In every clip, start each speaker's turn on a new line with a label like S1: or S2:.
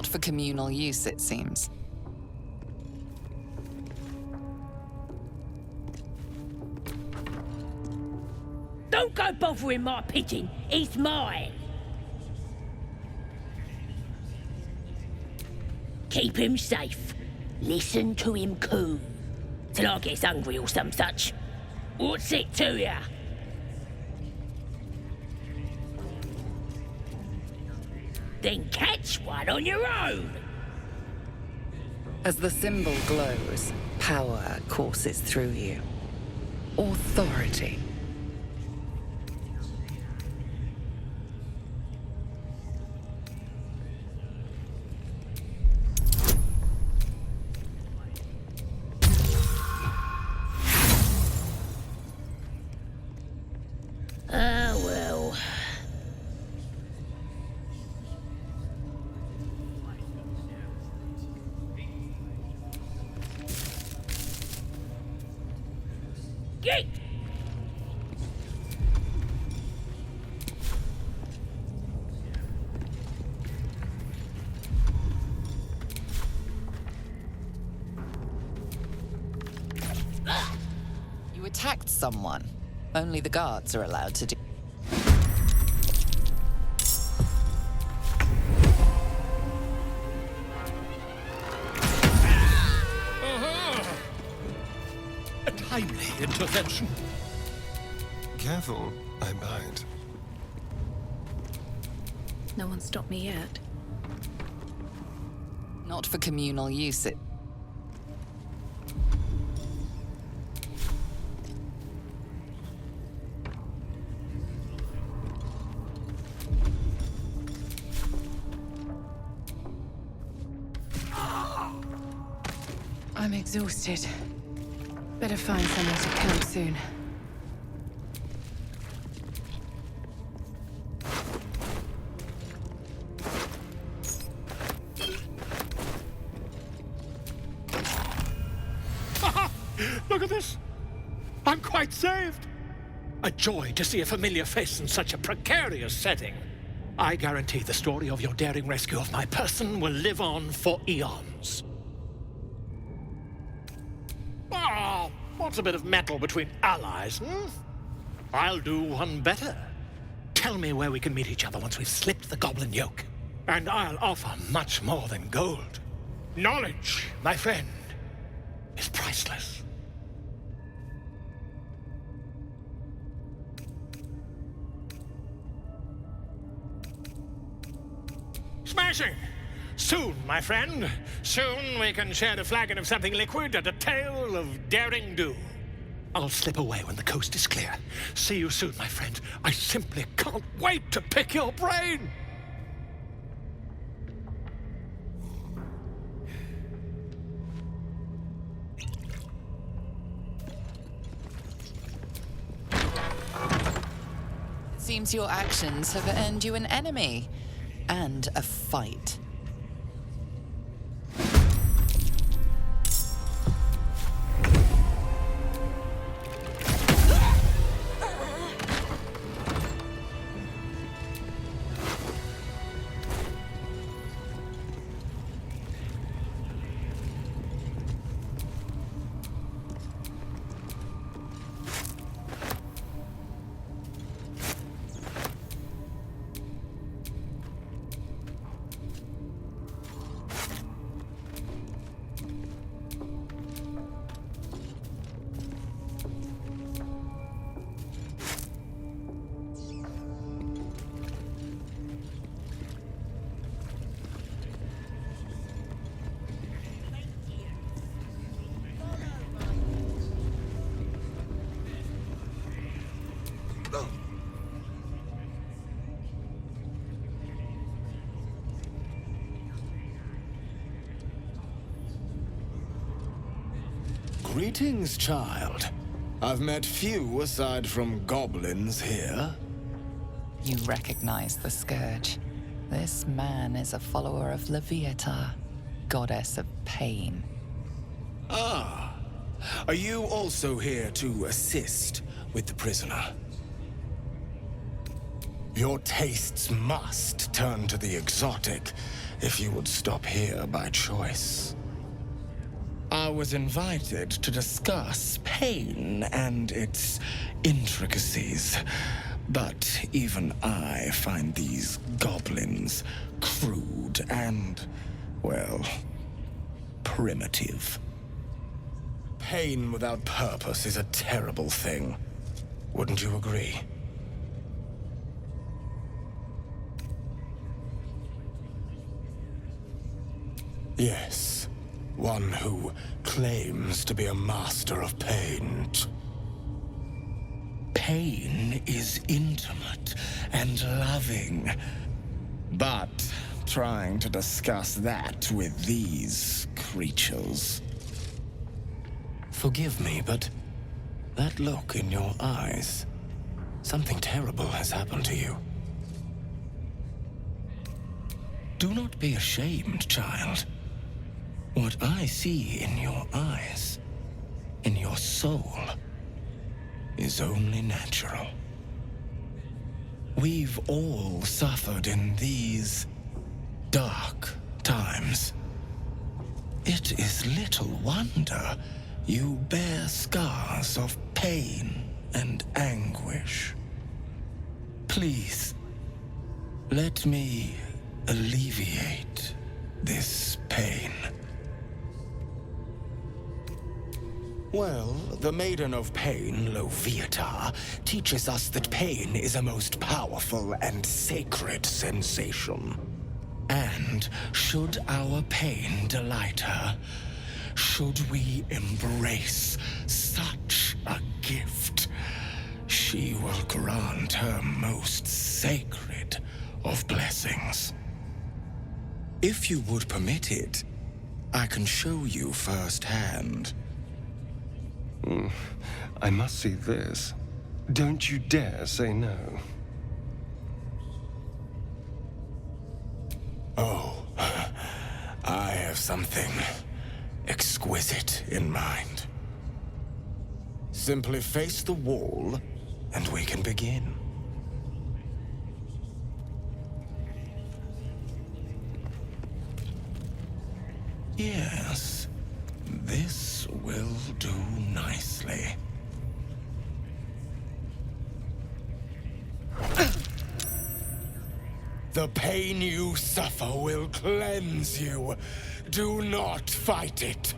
S1: for communal use, it seems.
S2: Don't go bothering my pigeon. It's mine. Keep him safe. Listen to him coo. Till I gets hungry or some such. What's it to ya? Then catch one on your own.
S1: As the symbol glows, power courses through you. Authority.
S2: Ah, well. Yeet!
S1: You attacked someone. Only the guards are allowed to do.
S3: A timely intervention.
S4: Careful, I bite.
S5: No one stopped me yet.
S1: Not for communal use, it.
S5: I'm exhausted. Better find somewhere to camp soon.
S3: Look at this. I'm quite saved. A joy to see a familiar face in such a precarious setting. I guarantee the story of your daring rescue of my person will live on for eons. Ah, what's a bit of metal between allies, I'll do one better. Tell me where we can meet each other once we've slipped the goblin yoke. And I'll offer much more than gold. Knowledge, my friend, is priceless. Smashing! Soon, my friend. Soon we can share a flagon of something liquid and a tale of daring do. I'll slip away when the coast is clear. See you soon, my friend. I simply can't wait to pick your brain!
S1: It seems your actions have earned you an enemy. And a fight.
S6: Greetings, child. I've met few aside from goblins here.
S1: You recognize the Scourge. This man is a follower of Leviata, goddess of pain.
S6: Ah. Are you also here to assist with the prisoner? Your tastes must turn to the exotic if you would stop here by choice. I was invited to discuss pain and its intricacies, but even I find these goblins crude and, well, primitive. Pain without purpose is a terrible thing. Wouldn't you agree? Yes, one who claims to be a master of pain. Pain is intimate and loving, but trying to discuss that with these creatures. Forgive me, but that look in your eyes, something terrible has happened to you. Do not be ashamed, child. What I see in your eyes, in your soul, is only natural. We've all suffered in these dark times. It is little wonder you bear scars of pain and anguish. Please, let me alleviate this pain. Well, the Maiden of Pain, Loviatar, teaches us that pain is a most powerful and sacred sensation. And should our pain delight her, should we embrace such a gift, she will grant her most sacred of blessings. If you would permit it, I can show you firsthand.
S4: I must see this. Don't you dare say no.
S6: Oh, I have something exquisite in mind. Simply face the wall, and we can begin. Yes, this will do nicely. The pain you suffer will cleanse you. Do not fight it.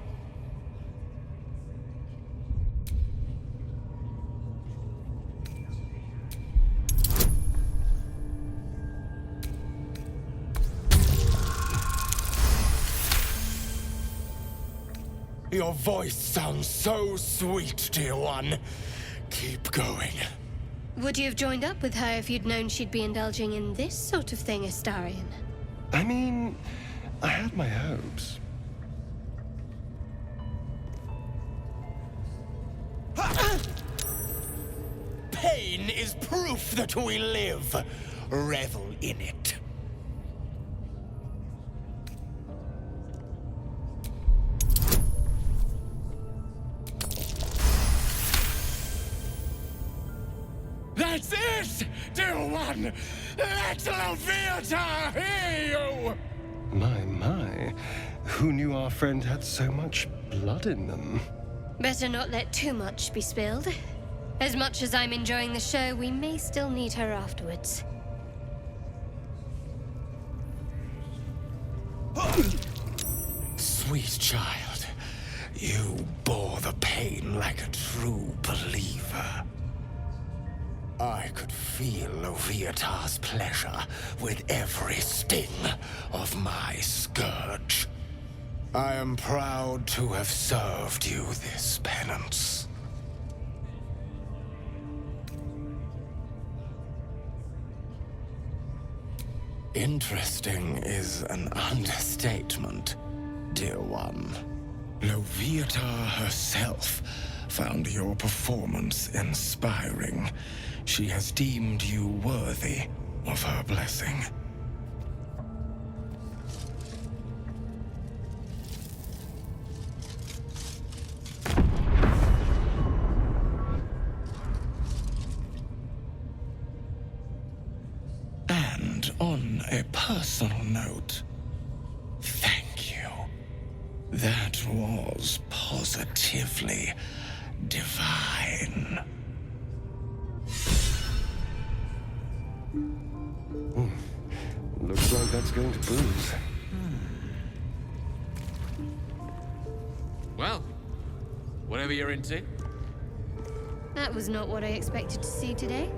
S6: Your voice sounds so sweet, dear one. Keep going.
S5: Would you have joined up with her if you'd known she'd be indulging in this sort of thing, Astarion?
S4: I mean, I had my hopes.
S6: Pain is proof that we live. Revel in it. That's it, dear one! Let Loviatar hear you!
S4: My. Who knew our friend had so much blood in them?
S5: Better not let too much be spilled. As much as I'm enjoying the show, we may still need her afterwards.
S6: Sweet child, you bore the pain like a true believer. I could feel Loviatar's pleasure with every sting of my scourge. I am proud to have served you this penance. Interesting is an understatement, dear one. Loviatar herself found your performance inspiring. She has deemed you worthy of her blessing. On a personal note, thank you. That was positively divine.
S4: Looks like that's going to bruise.
S7: Well, whatever you're into.
S5: That was not what I expected to see today.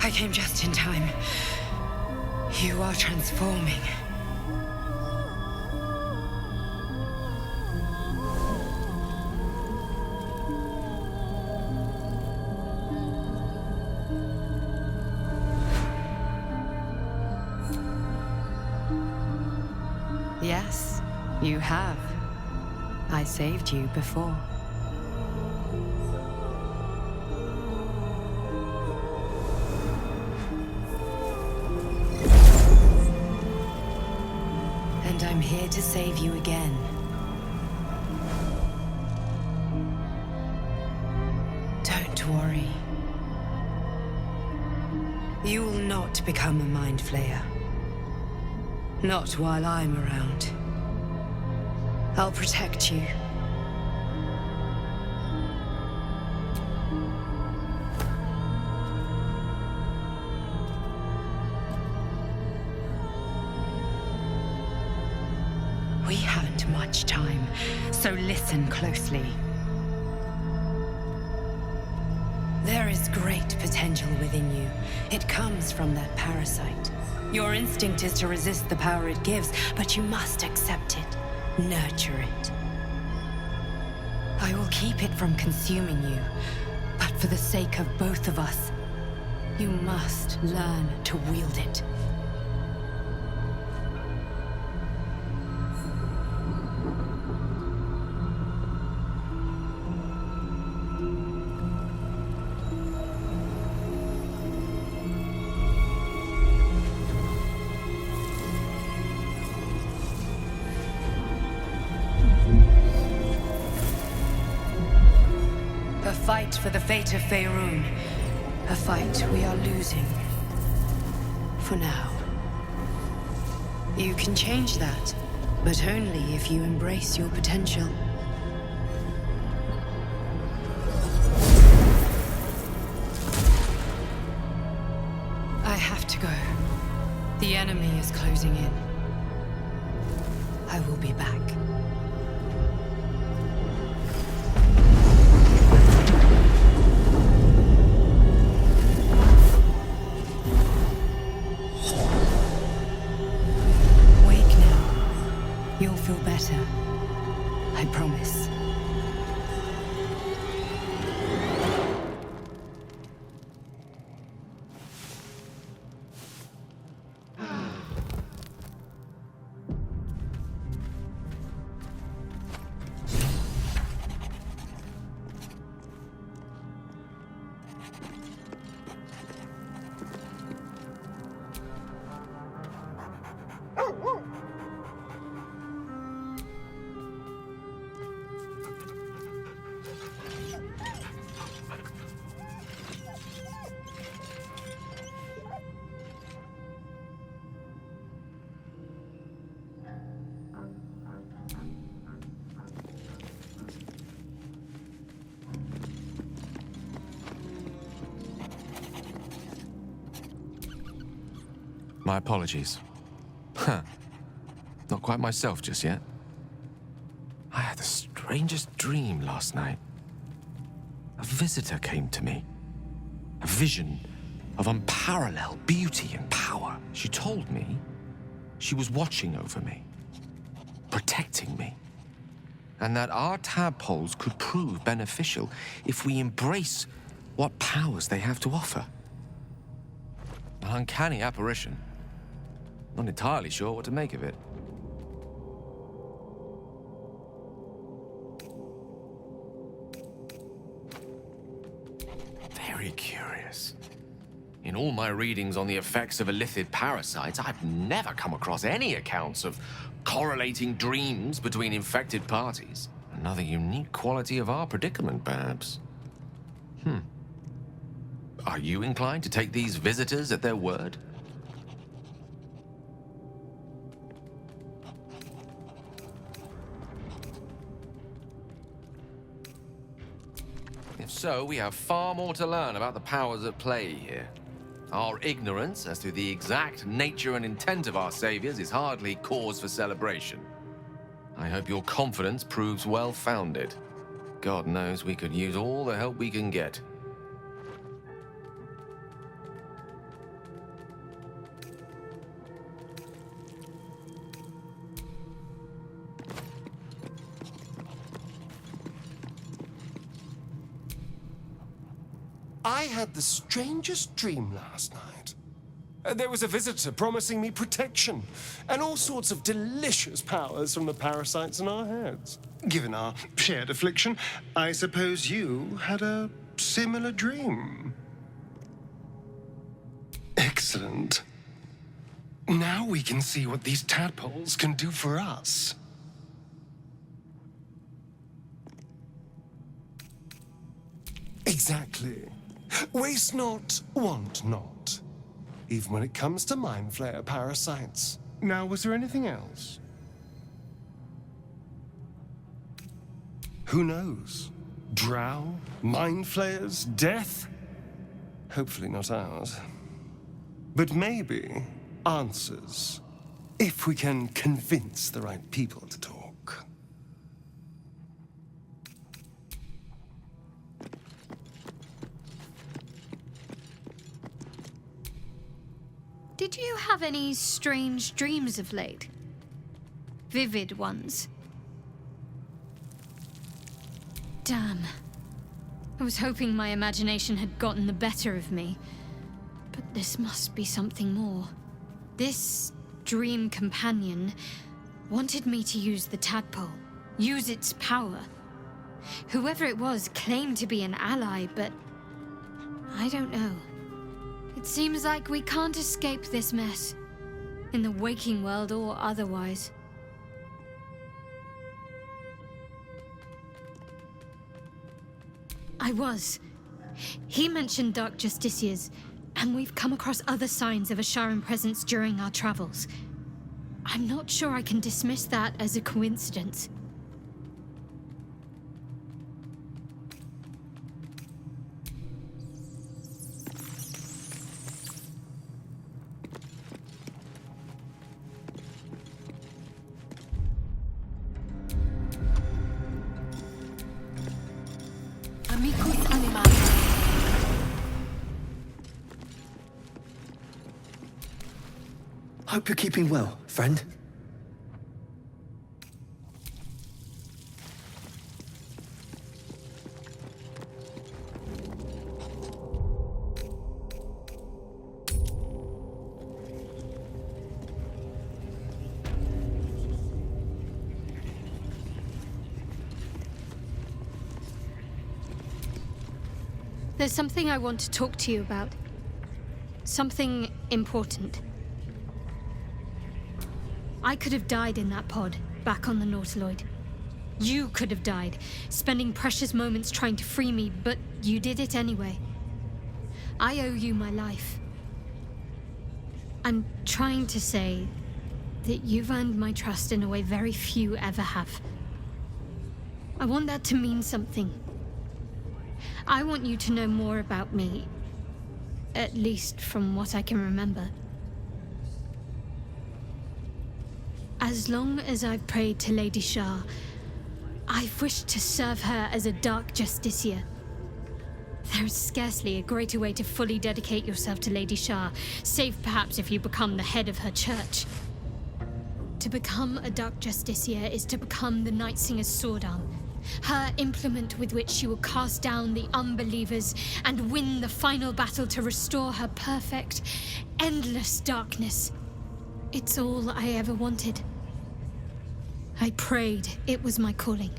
S8: I came just in time. You are transforming. Yes, you have. I saved you before. And I'm here to save you again. Don't worry. You will not become a Mind Flayer. Not while I'm around. I'll protect you. We haven't much time, so listen closely. There is great potential within you. It comes from that parasite. Your instinct is to resist the power it gives, but you must accept it, nurture it. I will keep it from consuming you, but for the sake of both of us, you must learn to wield it. A fight for the fate of Faerun. A fight we are losing. For now. You can change that, but only if you embrace your potential. I have to go. The enemy is closing in. I will be back. You'll feel better. I promise.
S7: My apologies. Huh. Not quite myself just yet. I had the strangest dream last night. A visitor came to me. A vision of unparalleled beauty and power. She told me she was watching over me, protecting me, and that our tadpoles could prove beneficial if we embrace what powers they have to offer. An uncanny apparition. Not entirely sure what to make of it. Very curious. In all my readings on the effects of illithid parasites, I've never come across any accounts of correlating dreams between infected parties. Another unique quality of our predicament, perhaps. Are you inclined to take these visitors at their word? If so, we have far more to learn about the powers at play here. Our ignorance as to the exact nature and intent of our saviors is hardly cause for celebration. I hope your confidence proves well-founded. God knows we could use all the help we can get.
S4: I had the strangest dream last night. There was a visitor promising me protection and all sorts of delicious powers from the parasites in our heads. Given our shared affliction, I suppose you had a similar dream. Excellent. Now we can see what these tadpoles can do for us. Exactly. Waste not, want not. Even when it comes to mind flayer parasites. Now, was there anything else? Who knows? Drow? Mind flayers? Death? Hopefully not ours. But maybe answers. If we can convince the right people to talk.
S5: Did you have any strange dreams of late? Vivid ones? Damn. I was hoping my imagination had gotten the better of me. But this must be something more. This dream companion wanted me to use the tadpole, use its power. Whoever it was claimed to be an ally, but I don't know. It seems like we can't escape this mess, in the waking world or otherwise. I was. He mentioned Dark Justiciars, and we've come across other signs of a Sharan presence during our travels. I'm not sure I can dismiss that as a coincidence.
S8: Amicus animalis.
S9: Hope you're keeping well, friend.
S5: There's something I want to talk to you about. Something important. I could have died in that pod, back on the Nautiloid. You could have died, spending precious moments trying to free me, but you did it anyway. I owe you my life. I'm trying to say that you've earned my trust in a way very few ever have. I want that to mean something. I want you to know more about me, at least from what I can remember. As long as I've prayed to Lady Shah, I've wished to serve her as a Dark Justiciar. There is scarcely a greater way to fully dedicate yourself to Lady Shah, save perhaps if you become the head of her church. To become a Dark Justiciar is to become the Night Singer's sword arm, her implement with which she will cast down the unbelievers and win the final battle to restore her perfect, endless darkness. It's all I ever wanted. I prayed it was my calling.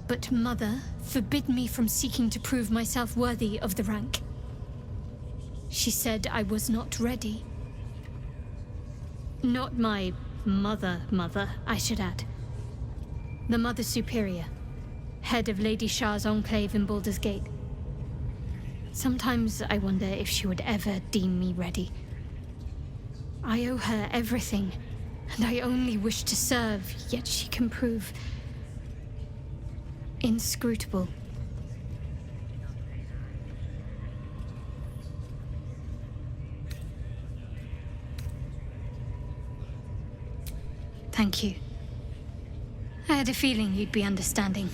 S5: But Mother forbid me from seeking to prove myself worthy of the rank. She said I was not ready. Not my mother, I should add. The Mother Superior, head of Lady Shah's enclave in Baldur's Gate. Sometimes I wonder if she would ever deem me ready. I owe her everything, and I only wish to serve, yet she can prove inscrutable. Thank you. I had a feeling you'd be understanding.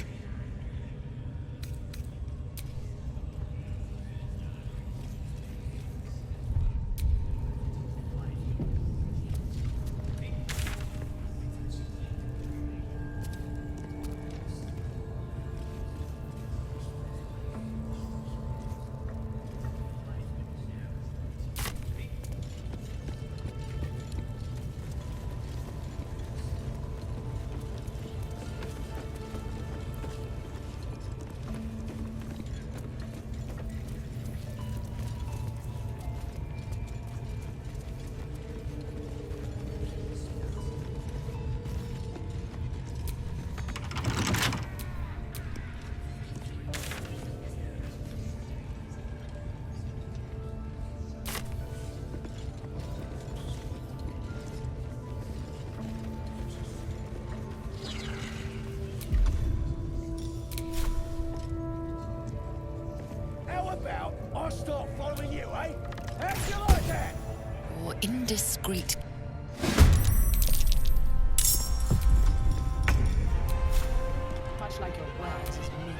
S10: I start following you, eh? How do you like that?
S1: Your indiscreet.
S11: Much like your words is me.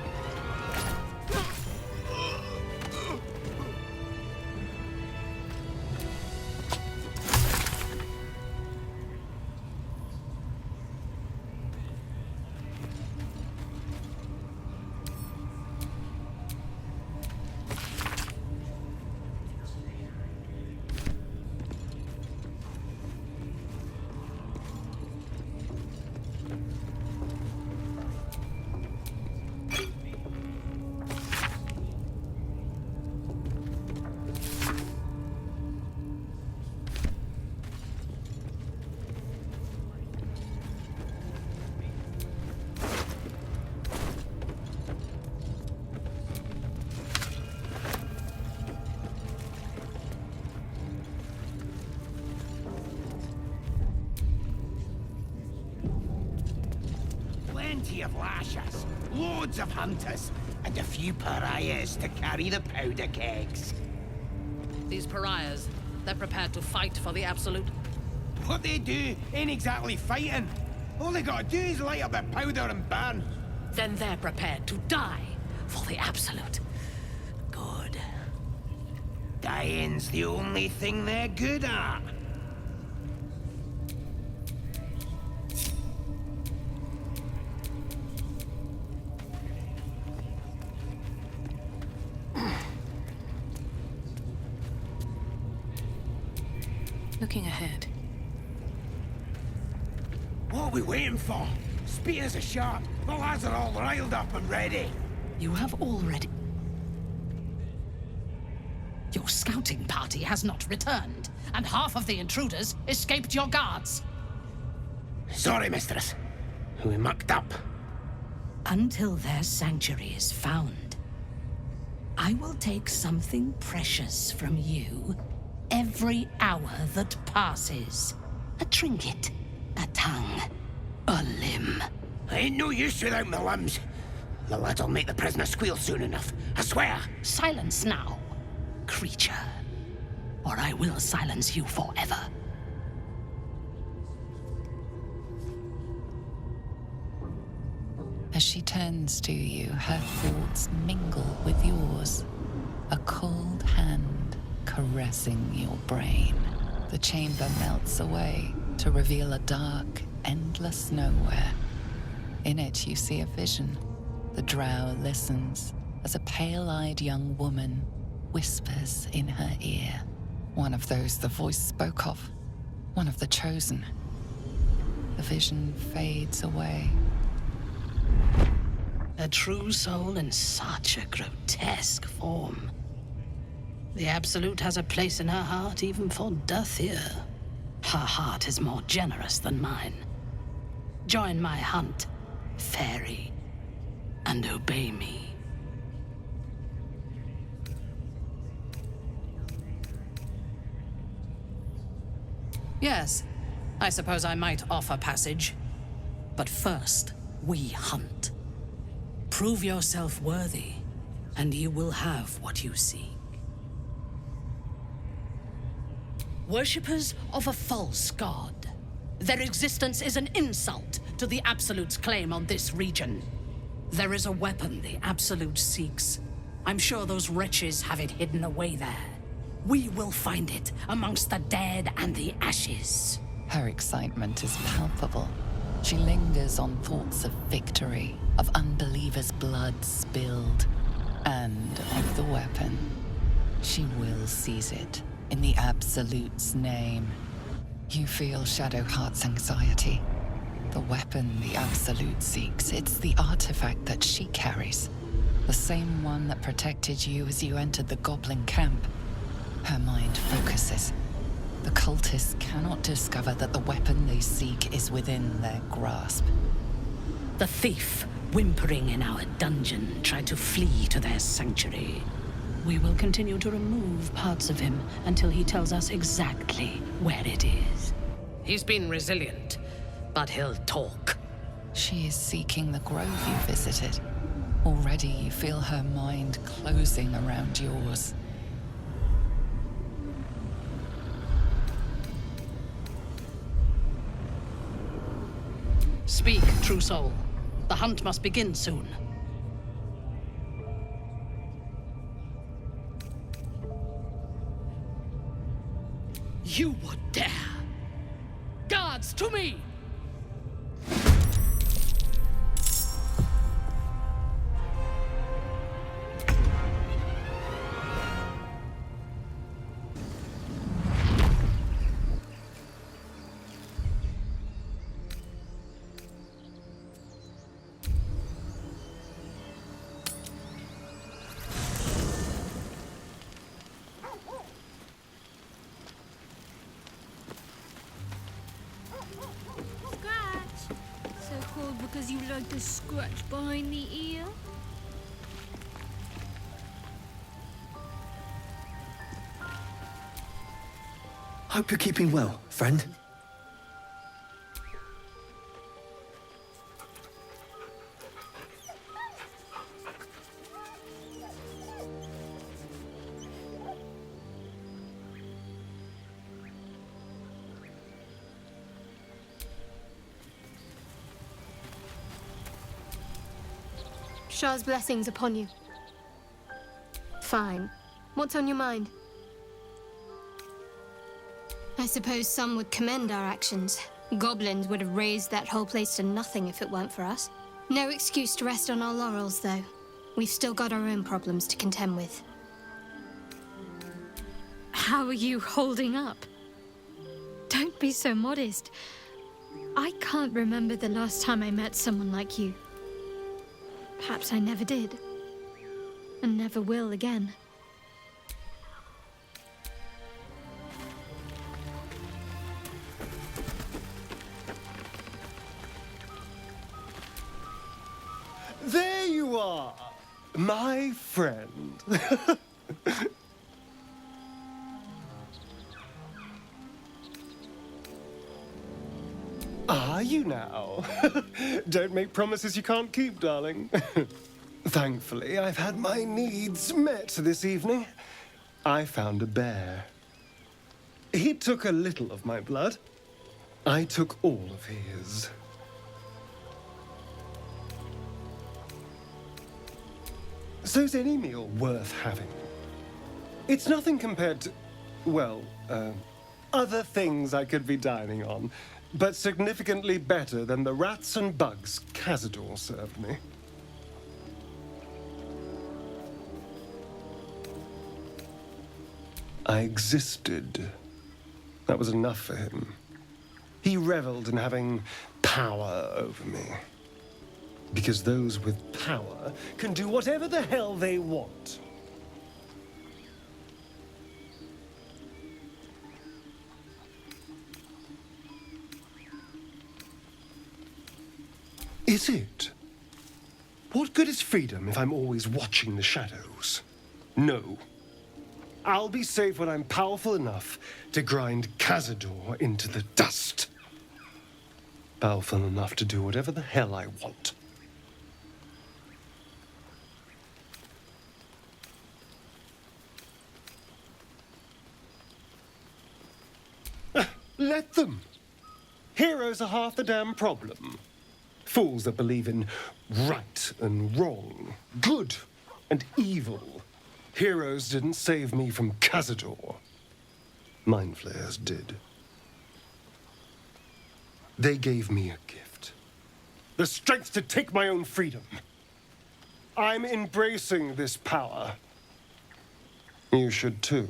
S10: Plenty of lashers, loads of hunters, and a few pariahs to carry the powder kegs.
S11: These pariahs, they're prepared to fight for the Absolute.
S10: What they do ain't exactly fighting. All they gotta do is light up their powder and burn.
S11: Then they're prepared to die for the Absolute. Good.
S10: Dying's the only thing they're good at.
S11: Looking ahead.
S10: What are we waiting for? Spears are sharp. The lads are all riled up and ready.
S11: You have already... Your scouting party has not returned, and half of the intruders escaped your guards.
S10: Sorry, mistress. We mucked up.
S12: Until their sanctuary is found, I will take something precious from you every hour that passes. A trinket, a tongue, a limb.
S10: I ain't no use without my limbs. The lads'll make the prisoner squeal soon enough, I swear.
S12: Silence now, creature, or I will silence you forever.
S1: As she turns to you, her thoughts mingle with yours. A cold hand caressing your brain. The chamber melts away to reveal a dark, endless nowhere. In it, you see a vision. The drow listens as a pale-eyed young woman whispers in her ear. One of those the voice spoke of. One of the chosen. The vision fades away.
S11: A true soul in such a grotesque form. The Absolute has a place in her heart even for Dathir. Her heart is more generous than mine. Join my hunt, fairy, and obey me. Yes, I suppose I might offer passage. But first, we hunt. Prove yourself worthy, and you will have what you seek. Worshippers of a false god. Their existence is an insult to the Absolute's claim on this region. There is a weapon the Absolute seeks. I'm sure those wretches have it hidden away there. We will find it amongst the dead and the ashes.
S1: Her excitement is palpable. She lingers on thoughts of victory, of unbelievers' blood spilled, and of the weapon. She will seize it, in the Absolute's name. You feel Shadowheart's anxiety. The weapon the Absolute seeks, it's the artifact that she carries. The same one that protected you as you entered the Goblin camp. Her mind focuses. The cultists cannot discover that the weapon they seek is within their grasp.
S11: The thief, whimpering in our dungeon, tried to flee to their sanctuary. We will continue to remove parts of him until he tells us exactly where it is. He's been resilient, but he'll talk.
S1: She is seeking the grove you visited. Already you feel her mind closing around yours.
S11: Speak, true soul. The hunt must begin soon. You would dare! Guards, to me!
S5: Because you like to scratch behind the ear?
S9: Hope you're keeping well, friend.
S5: Shah's blessings upon you. Fine. What's on your mind? I suppose some would commend our actions. Goblins would have raised that whole place to nothing if it weren't for us. No excuse to rest on our laurels, though. We've still got our own problems to contend with. How are you holding up? Don't be so modest. I can't remember the last time I met someone like you. Perhaps I never did. And never will again.
S4: There you are, my friend. Are you now? Don't make promises you can't keep, darling. Thankfully, I've had my needs met this evening. I found a bear. He took a little of my blood. I took all of his. So's any meal worth having. It's nothing compared to, well, other things I could be dining on, but significantly better than the rats and bugs Cazador served me. I existed. That was enough for him. He reveled in having power over me. Because those with power can do whatever the hell they want. Is it? What good is freedom if I'm always watching the shadows? No. I'll be safe when I'm powerful enough to grind Cazador into the dust. Powerful enough to do whatever the hell I want. Let them. Heroes are half the damn problem. Fools that believe in right and wrong, good and evil. Heroes didn't save me from Cazador. Mind flayers did. They gave me a gift. The strength to take my own freedom. I'm embracing this power. You should too.